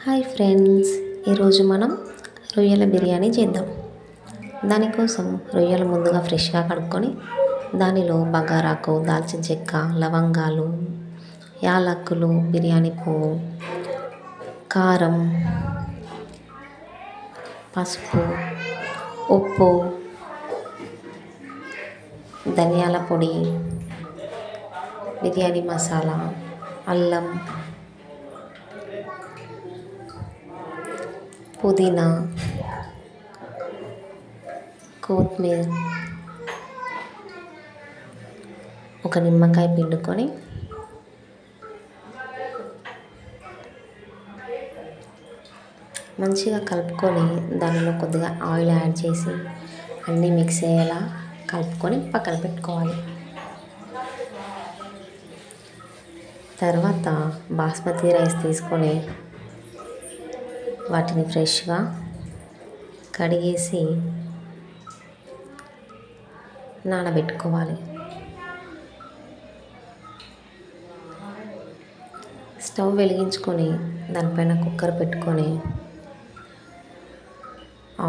Hi friends, ఈరోజు మనం రొయ్యల బిర్యానీ చేద్దాం. దానికోసం రొయ్యలు ముందుగా ఫ్రెష్గా కడుక్కొని దానిలో బగారాకు, దాల్చిన చెక్క, లవంగాలు, యాలక్కులు, బిర్యానీ పువ్వు, కారం, పసుపు, ఉప్పు, ధనియాల పొడి, బిర్యానీ మసాలా, అల్లం, పుదీనా, కొత్తిమీర, ఒక నిమ్మకాయ పిండుకొని మంచిగా కలుపుకొని దానిలో కొద్దిగా ఆయిల్ యాడ్ చేసి అన్నీ మిక్స్ అయ్యేలా కలుపుకొని పక్కన పెట్టుకోవాలి. తర్వాత బాస్మతి రైస్ తీసుకొని వాటిని ఫ్రెష్గా కడిగేసి నానబెట్టుకోవాలి. స్టవ్ వెలిగించుకొని దానిపైన కుక్కర్ పెట్టుకొని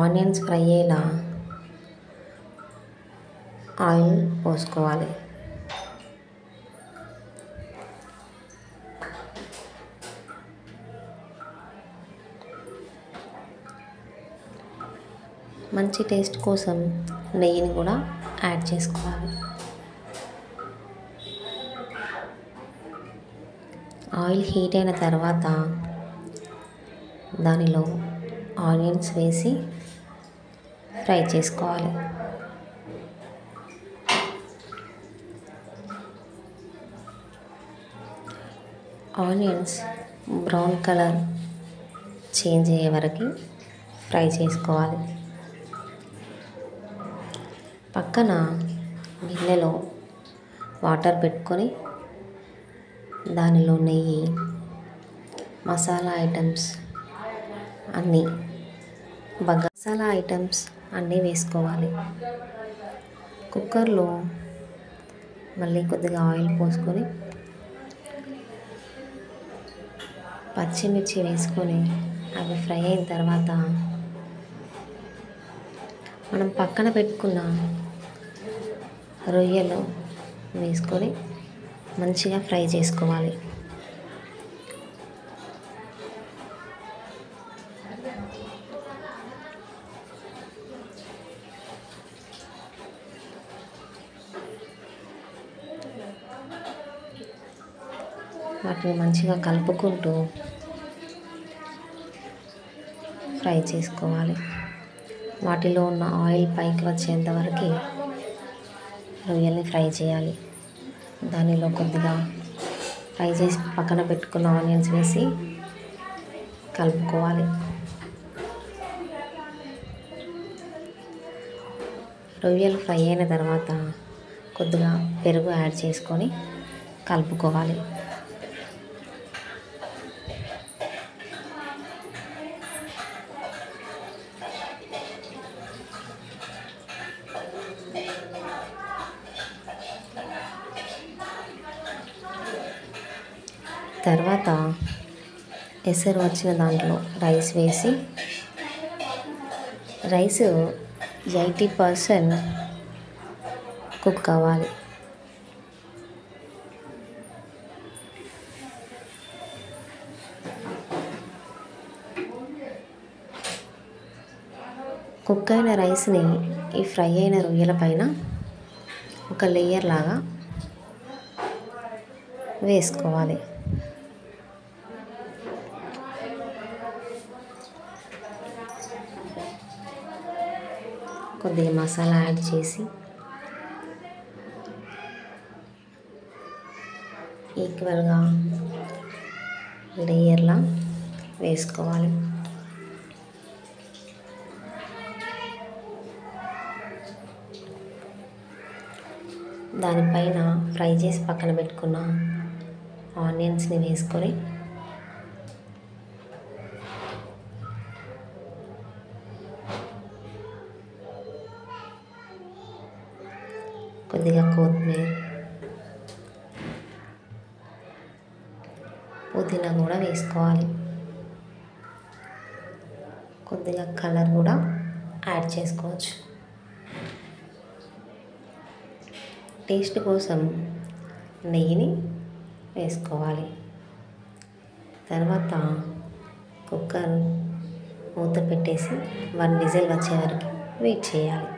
ఆనియన్స్ ఫ్రై అయ్యేలా ఆయిల్ పోసుకోవాలి. మంచి టేస్ట్ కోసం నెయ్యిని కూడా యాడ్ చేసుకోవాలి. ఆయిల్ హీట్ అయిన తర్వాత దానిలో ఆనియన్స్ వేసి ఫ్రై చేసుకోవాలి. ఆనియన్స్ బ్రౌన్ కలర్ చేంజ్ అయ్యే వరకు ఫ్రై చేసుకోవాలి. పక్కన గిన్నెలో వాటర్ పెట్టుకొని దానిలో నెయ్యి, మసాలా ఐటమ్స్ అన్నీ వేసుకోవాలి. కుక్కర్లో మళ్ళీ కొద్దిగా ఆయిల్ పోసుకొని పచ్చిమిర్చి వేసుకొని అవి ఫ్రై అయిన తర్వాత మనం పక్కన పెట్టుకున్న రొయ్యలు వేసుకొని మంచిగా ఫ్రై చేసుకోవాలి. వాటిని మంచిగా కలుపుకుంటూ ఫ్రై చేసుకోవాలి. వాటిలో ఉన్న ఆయిల్ పైకి వచ్చేంత వరకు రొయ్యల్ని ఫ్రై చేయాలి. దానిలో కొద్దిగా ఫ్రై చేసి పక్కన పెట్టుకున్న ఆనియన్స్ వేసి కలుపుకోవాలి. రొయ్యలు ఫ్రై అయిన తర్వాత కొద్దిగా పెరుగు యాడ్ చేసుకొని కలుపుకోవాలి. తర్వాత ఎసరు వచ్చిన దాంట్లో రైస్ వేసి రైస్ 80% కుక్ అవ్వాలి. కుక్ అయిన రైస్ని ఈ ఫ్రై అయిన రొయ్యల పైన ఒక లేయర్ లాగా వేసుకోవాలి. కొద్దిగా మసాలా యాడ్ చేసి ఈక్వల్గా లేయర్లా వేసుకోవాలి. దానిపైన ఫ్రై చేసి పక్కన పెట్టుకున్న ఆనియన్స్ని వేసుకొని కొద్దిగా కొత్తిమీర, పుదీనా కూడా వేసుకోవాలి. కొద్దిగా కలర్ కూడా యాడ్ చేసుకోవచ్చు. టేస్ట్ కోసం నెయ్యిని వేసుకోవాలి. తర్వాత కుక్కర్ మూత పెట్టేసి 1 విజిల్ వచ్చే వరకు వెయిట్ చేయాలి.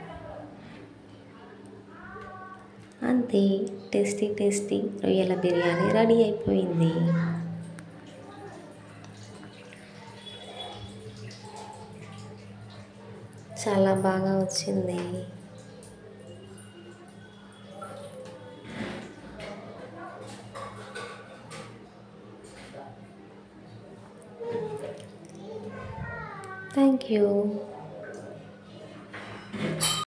అంతే, టేస్టీ రొయ్యల బిర్యానీ రెడీ అయిపోయింది. చాలా బాగా వచ్చింది. Thank you.